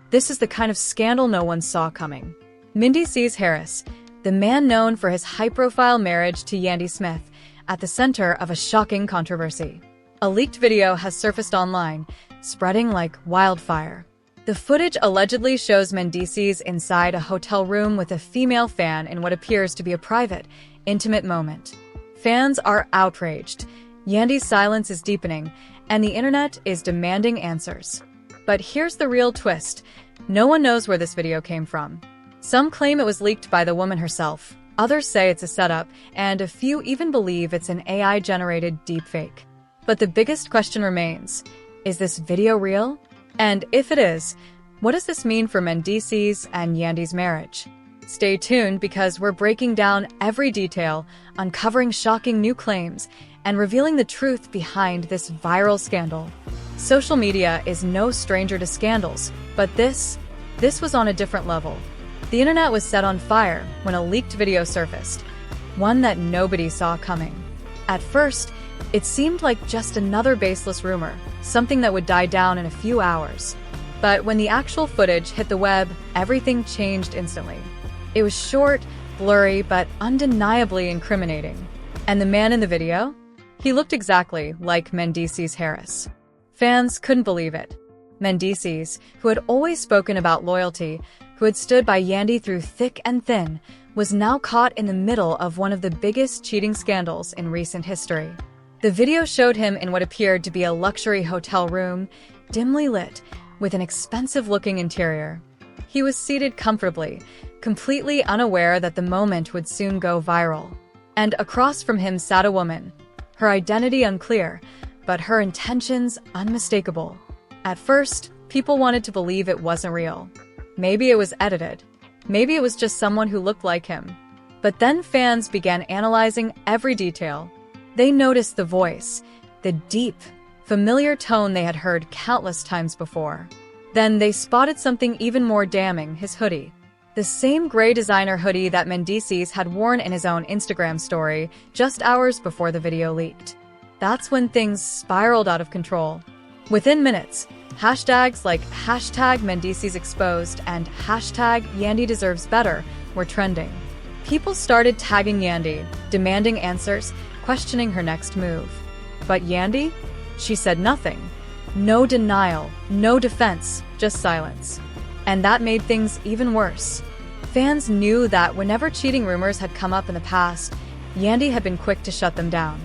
This is the kind of scandal no one saw coming. Mendeecees Harris, the man known for his high-profile marriage to Yandy Smith, at the center of a shocking controversy. A leaked video has surfaced online, spreading like wildfire. The footage allegedly shows Mendeecees inside a hotel room with a female fan in what appears to be a private, intimate moment. Fans are outraged. Yandy's silence is deepening, and the internet is demanding answers. But here's the real twist. No one knows where this video came from. Some claim it was leaked by the woman herself. Others say it's a setup, and a few even believe it's an AI-generated deepfake. But the biggest question remains, is this video real? And if it is, what does this mean for Mendeecees and Yandy's marriage? Stay tuned because we're breaking down every detail, uncovering shocking new claims, and revealing the truth behind this viral scandal. Social media is no stranger to scandals, but this was on a different level. The internet was set on fire when a leaked video surfaced, one that nobody saw coming. At first, it seemed like just another baseless rumor, something that would die down in a few hours. But when the actual footage hit the web, everything changed instantly. It was short, blurry, but undeniably incriminating. And the man in the video? He looked exactly like Mendeecees Harris. Fans couldn't believe it. Mendeecees, who had always spoken about loyalty, who had stood by Yandy through thick and thin, was now caught in the middle of one of the biggest cheating scandals in recent history. The video showed him in what appeared to be a luxury hotel room, dimly lit, with an expensive-looking interior. He was seated comfortably, completely unaware that the moment would soon go viral. And across from him sat a woman, her identity unclear, but her intentions unmistakable. At first, people wanted to believe it wasn't real. Maybe it was edited. Maybe it was just someone who looked like him. But then fans began analyzing every detail. They noticed the voice, the deep, familiar tone they had heard countless times before. Then they spotted something even more damning, his hoodie. The same gray designer hoodie that Mendeecees had worn in his own Instagram story just hours before the video leaked. That's when things spiraled out of control. Within minutes, hashtags like #Mendeecees Exposed and #Yandy Deserves Better were trending. People started tagging Yandy, demanding answers, questioning her next move. But Yandy? She said nothing. No denial, no defense, just silence. And that made things even worse. Fans knew that whenever cheating rumors had come up in the past, Yandy had been quick to shut them down.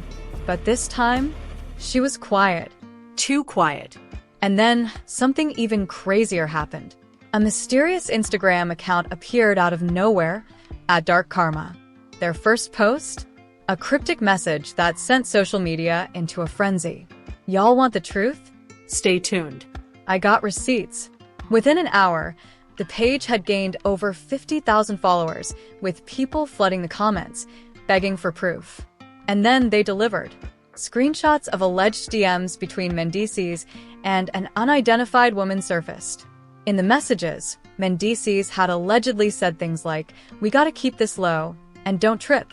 But this time, she was quiet. Too quiet. And then, something even crazier happened. A mysterious Instagram account appeared out of nowhere, @DarkKarma. Their first post? A cryptic message that sent social media into a frenzy. Y'all want the truth? Stay tuned. I got receipts. Within an hour, the page had gained over 50,000 followers, with people flooding the comments, begging for proof. And then they delivered. Screenshots of alleged DMs between Mendeecees and an unidentified woman surfaced. In the messages, Mendeecees had allegedly said things like, "We gotta keep this low, and don't trip.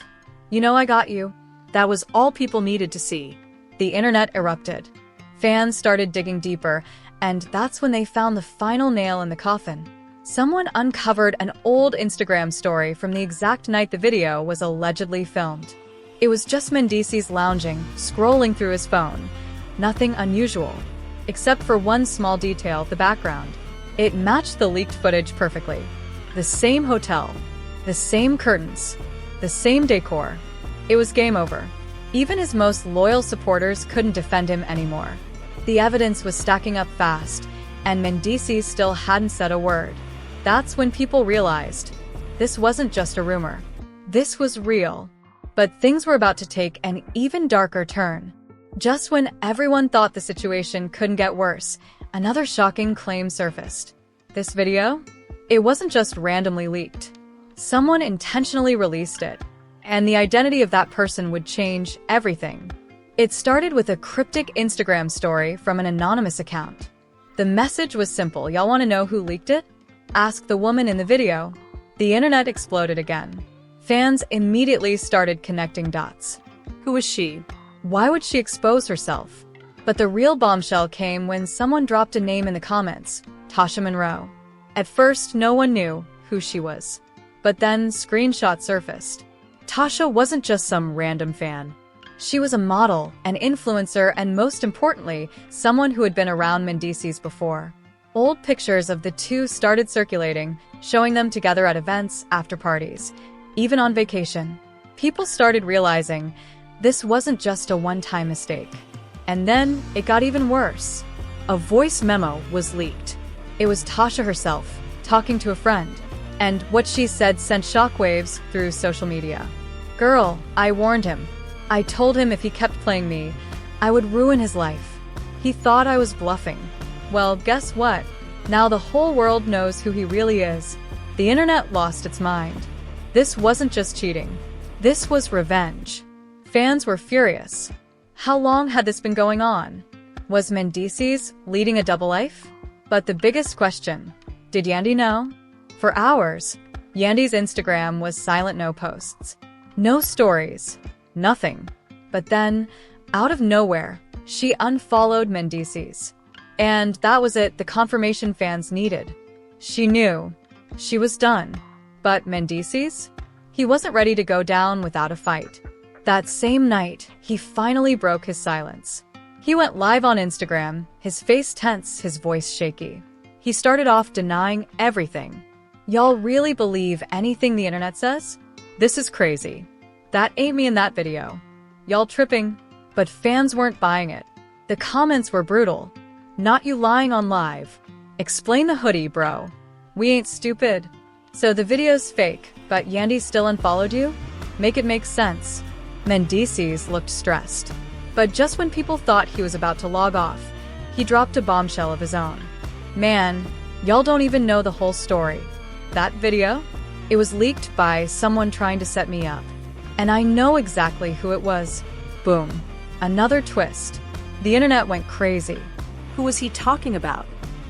You know I got you." That was all people needed to see. The internet erupted. Fans started digging deeper, and that's when they found the final nail in the coffin. Someone uncovered an old Instagram story from the exact night the video was allegedly filmed. It was just Mendeecees lounging, scrolling through his phone. Nothing unusual, except for one small detail, the background. It matched the leaked footage perfectly. The same hotel, the same curtains, the same decor. It was game over. Even his most loyal supporters couldn't defend him anymore. The evidence was stacking up fast, and Mendeecees still hadn't said a word. That's when people realized this wasn't just a rumor. This was real. But things were about to take an even darker turn. Just when everyone thought the situation couldn't get worse, another shocking claim surfaced. This video? It wasn't just randomly leaked. Someone intentionally released it, and the identity of that person would change everything. It started with a cryptic Instagram story from an anonymous account. The message was simple. "Y'all want to know who leaked it? Ask the woman in the video." The internet exploded again. Fans immediately started connecting dots. Who was she? Why would she expose herself? But the real bombshell came when someone dropped a name in the comments, Tasha Monroe. At first, no one knew who she was. But then screenshots surfaced. Tasha wasn't just some random fan. She was a model, an influencer, and most importantly, someone who had been around Mendeecees before. Old pictures of the two started circulating, showing them together at events, after parties, even on vacation. People started realizing this wasn't just a one-time mistake. And then it got even worse. A voice memo was leaked. It was Tasha herself, talking to a friend, and what she said sent shockwaves through social media. "Girl, I warned him. I told him if he kept playing me, I would ruin his life. He thought I was bluffing. Well, guess what? Now the whole world knows who he really is." The internet lost its mind. This wasn't just cheating. This was revenge. Fans were furious. How long had this been going on? Was Mendeecees leading a double life? But the biggest question, did Yandy know? For hours, Yandy's Instagram was silent, no posts. No stories. Nothing. But then, out of nowhere, she unfollowed Mendeecees. And that was it, the confirmation fans needed. She knew. She was done. But Mendeecees? He wasn't ready to go down without a fight. That same night, he finally broke his silence. He went live on Instagram, his face tense, his voice shaky. He started off denying everything. "Y'all really believe anything the internet says? This is crazy. That ain't me in that video. Y'all tripping." But fans weren't buying it. The comments were brutal. "Not you lying on live. Explain the hoodie, bro. We ain't stupid. So the video's fake, but Yandy still unfollowed you? Make it make sense." Mendeecees looked stressed. But just when people thought he was about to log off, he dropped a bombshell of his own. "Man, y'all don't even know the whole story. That video? It was leaked by someone trying to set me up. And I know exactly who it was." Boom. Another twist. The internet went crazy. Who was he talking about?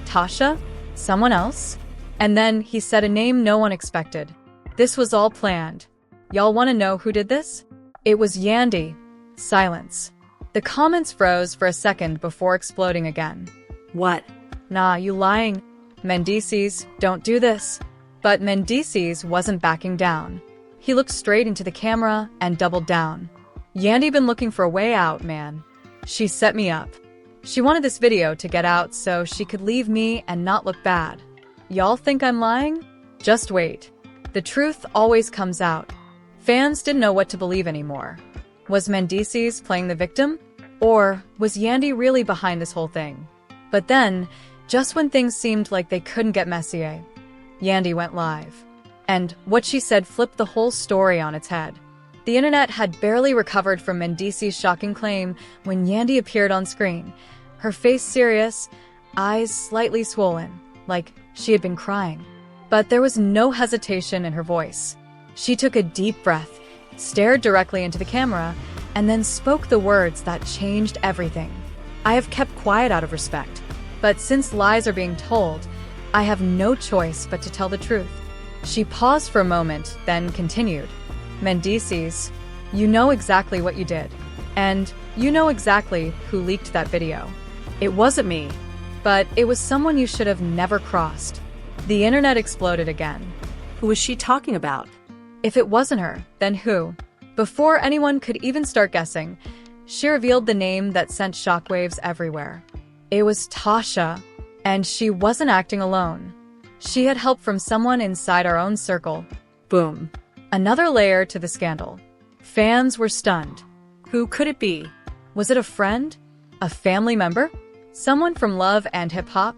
Tasha? Someone else? And then he said a name no one expected. This was all planned. Y'all want to know who did this? It was Yandy. Silence. The comments froze for a second before exploding again. What? "Nah, you lying. Mendeecees, don't do this." But Mendeecees wasn't backing down. He looked straight into the camera and doubled down. "Yandy been looking for a way out, man. She set me up. She wanted this video to get out so she could leave me and not look bad. Y'all think I'm lying? Just wait. The truth always comes out." Fans didn't know what to believe anymore. Was Mendeecees playing the victim? Or was Yandy really behind this whole thing? But then, just when things seemed like they couldn't get messier, Yandy went live. And what she said flipped the whole story on its head. The internet had barely recovered from Mendeecees' shocking claim when Yandy appeared on screen, her face serious, eyes slightly swollen, like she had been crying. But there was no hesitation in her voice. She took a deep breath, stared directly into the camera, and then spoke the words that changed everything. "I have kept quiet out of respect, but since lies are being told, I have no choice but to tell the truth." She paused for a moment, then continued. "Mendeecees, you know exactly what you did. And you know exactly who leaked that video. It wasn't me, but it was someone you should have never crossed." The internet exploded again. Who was she talking about? If it wasn't her, then who? Before anyone could even start guessing, she revealed the name that sent shockwaves everywhere. It was Tasha, and she wasn't acting alone. She had help from someone inside our own circle. Boom. Another layer to the scandal. Fans were stunned. Who could it be? Was it a friend? A family member? Someone from Love and Hip Hop?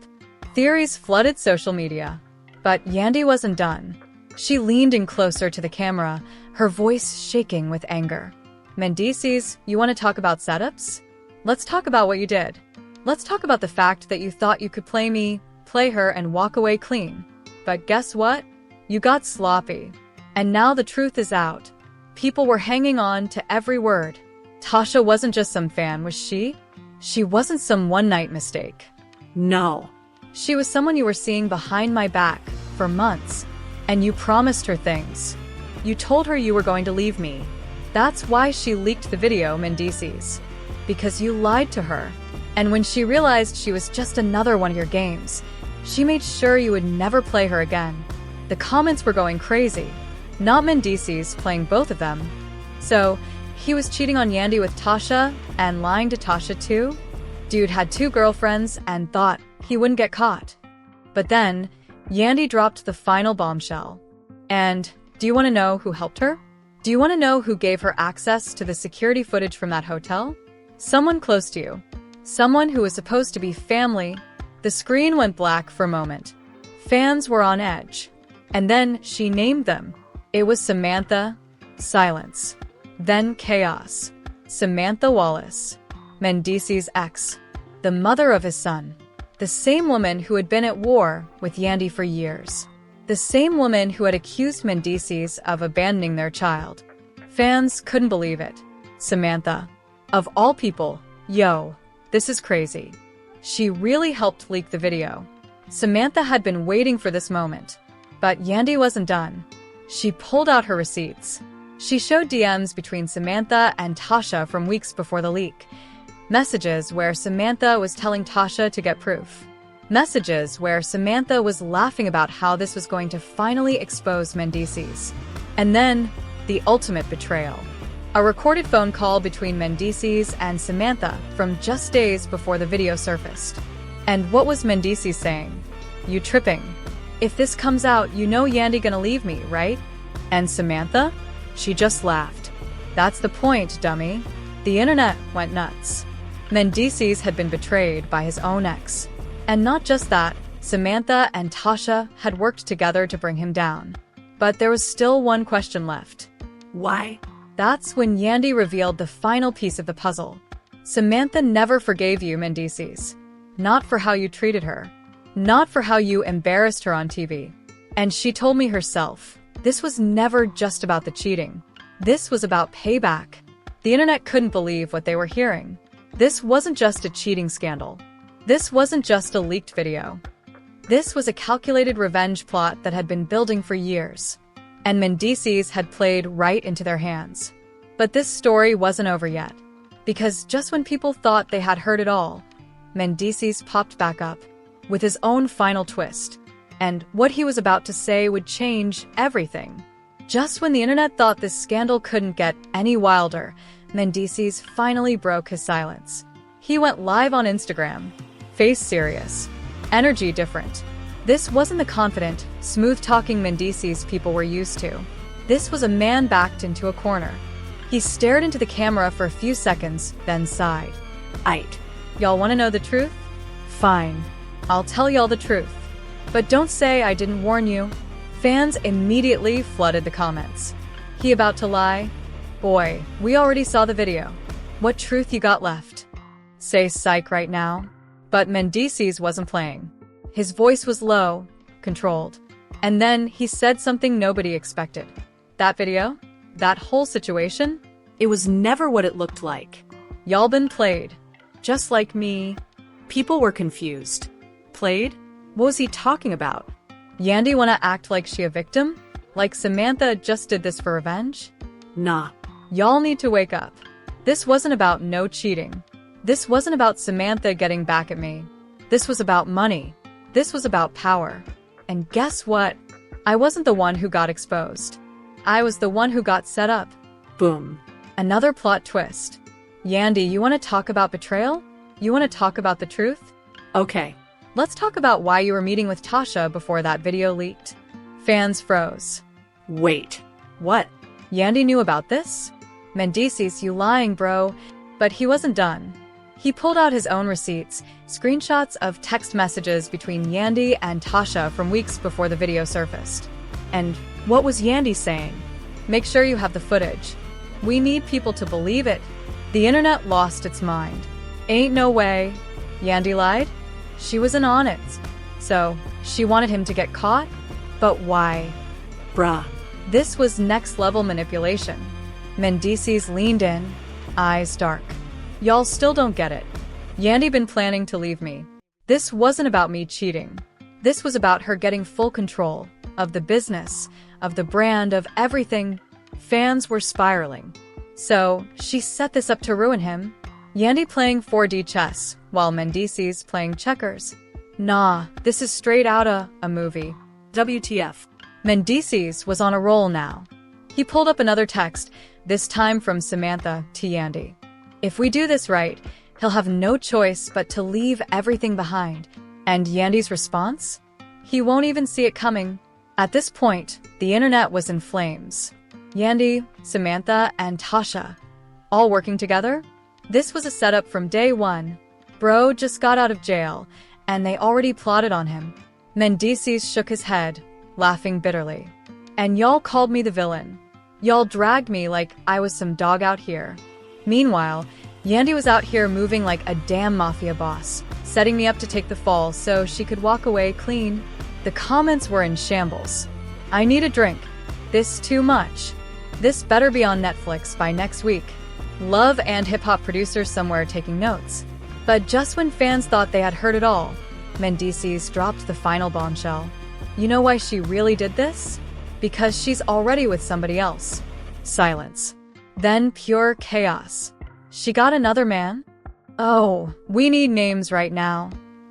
Theories flooded social media. But Yandy wasn't done. She leaned in closer to the camera, her voice shaking with anger. "Mendeecees, you want to talk about setups? Let's talk about what you did. Let's talk about the fact that you thought you could play me, play her, and walk away clean. But guess what? You got sloppy. And now the truth is out." People were hanging on to every word. Tasha wasn't just some fan, was she? She wasn't some one-night mistake. No. She was someone you were seeing behind my back for months. And you promised her things. You told her you were going to leave me. That's why she leaked the video, Mendeecees. Because you lied to her. And when she realized she was just another one of your games, She made sure you would never play her again. The comments were going crazy. Not Mendeecees playing both of them. So, he was cheating on Yandy with Tasha and lying to Tasha too? Dude had 2 girlfriends and thought he wouldn't get caught. But then, Yandy dropped the final bombshell. And do you want to know who helped her? Do you want to know who gave her access to the security footage from that hotel? Someone close to you. Someone who was supposed to be family. The screen went black for a moment. Fans were on edge. And then she named them. It was Samantha. Silence. Then chaos. Samantha Wallace. Mendeecees' ex. The mother of his son. The same woman who had been at war with Yandy for years. The same woman who had accused Mendeecees of abandoning their child. Fans couldn't believe it. Samantha. Of all people, yo, this is crazy. She really helped leak the video. Samantha had been waiting for this moment. But Yandy wasn't done. She pulled out her receipts. She showed DMs between Samantha and Tasha from weeks before the leak. Messages where Samantha was telling Tasha to get proof. Messages where Samantha was laughing about how this was going to finally expose Mendeecees. And then, the ultimate betrayal. A recorded phone call between Mendeecees and Samantha from just days before the video surfaced. And what was Mendeecees saying? You tripping. If this comes out, you know Yandy gonna leave me, right? And Samantha? She just laughed. That's the point, dummy. The internet went nuts. Mendeecees had been betrayed by his own ex. And not just that, Samantha and Tasha had worked together to bring him down. But there was still one question left. Why? That's when Yandy revealed the final piece of the puzzle. Samantha never forgave you, Mendeecees. Not for how you treated her. Not for how you embarrassed her on TV. And she told me herself, this was never just about the cheating. This was about payback. The internet couldn't believe what they were hearing. This wasn't just a cheating scandal. This wasn't just a leaked video. This was a calculated revenge plot that had been building for years. And Mendeecees had played right into their hands. But this story wasn't over yet. Because just when people thought they had heard it all, Mendeecees popped back up with his own final twist. And what he was about to say would change everything. Just when the internet thought this scandal couldn't get any wilder, Mendeecees finally broke his silence. He went live on Instagram. Face serious. Energy different. This wasn't the confident, smooth-talking Mendeecees people were used to. This was a man backed into a corner. He stared into the camera for a few seconds, then sighed. Aight. Y'all want to know the truth? Fine. I'll tell y'all the truth. But don't say I didn't warn you. Fans immediately flooded the comments. He about to lie? Boy, we already saw the video. What truth you got left? Say psych right now. But Mendeecees wasn't playing. His voice was low, controlled. And then he said something nobody expected. That video? That whole situation? It was never what it looked like. Y'all been played. Just like me. People were confused. Played? What was he talking about? Yandy wanna act like she a victim? Like Samantha just did this for revenge? Nah. Y'all need to wake up. This wasn't about no cheating. This wasn't about Samantha getting back at me. This was about money. This was about power. And guess what? I wasn't the one who got exposed. I was the one who got set up. Boom. Another plot twist. Yandy, you want to talk about betrayal? You want to talk about the truth? Okay. Let's talk about why you were meeting with Tasha before that video leaked. Fans froze. Wait. What? Yandy knew about this? Mendeecees, you lying, bro. But he wasn't done. He pulled out his own receipts, screenshots of text messages between Yandy and Tasha from weeks before the video surfaced. And what was Yandy saying? Make sure you have the footage. We need people to believe it. The internet lost its mind. Ain't no way. Yandy lied? She wasn't on it. So, she wanted him to get caught? But why? Bruh. This was next-level manipulation. Mendeecees leaned in, eyes dark. Y'all still don't get it. Yandy been planning to leave me. This wasn't about me cheating. This was about her getting full control of the business, of the brand, of everything. Fans were spiraling. So, she set this up to ruin him. Yandy playing 4D chess, while Mendeecees playing checkers. Nah, this is straight outta a movie. WTF. Mendeecees was on a roll now. He pulled up another text, this time from Samantha to Yandy. If we do this right, he'll have no choice but to leave everything behind. And Yandy's response? He won't even see it coming. At this point, the internet was in flames. Yandy, Samantha, and Tasha, all working together? This was a setup from day one. Bro just got out of jail, and they already plotted on him. Mendeecees shook his head, laughing bitterly. And y'all called me the villain. Y'all dragged me like I was some dog out here. Meanwhile, Yandy was out here moving like a damn mafia boss, setting me up to take the fall so she could walk away clean. The comments were in shambles. I need a drink. This too much. This better be on Netflix by next week. Love and hip-hop producers somewhere taking notes. But just when fans thought they had heard it all, Mendeecees dropped the final bombshell. You know why she really did this? Because she's already with somebody else. Silence. Then pure chaos. She got another man? Oh, we need names right now.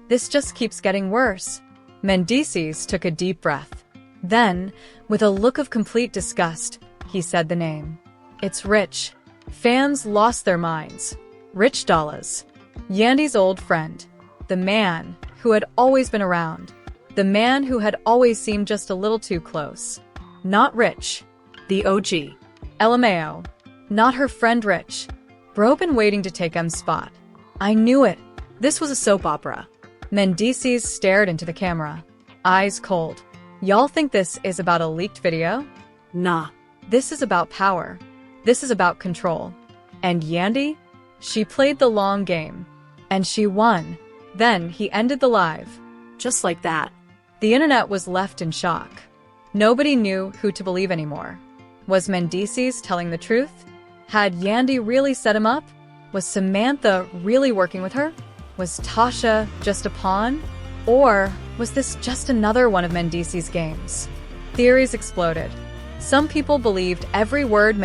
This just keeps getting worse. Mendeecees took a deep breath. Then, with a look of complete disgust, he said the name. It's Rich. Fans lost their minds. Rich Dollars. Yandy's old friend. The man who had always been around. The man who had always seemed just a little too close. Not Rich. The OG. LMAO. Not her friend Rich. Bro been waiting to take M's spot. I knew it. This was a soap opera. Mendeecees stared into the camera. Eyes cold. Y'all think this is about a leaked video? Nah. This is about power. This is about control. And Yandy? She played the long game. And she won. Then he ended the live. Just like that. The internet was left in shock. Nobody knew who to believe anymore. Was Mendeecees telling the truth? Had Yandy really set him up? Was Samantha really working with her? Was Tasha just a pawn? Or was this just another one of Mendeecees' games? Theories exploded. Some people believed every word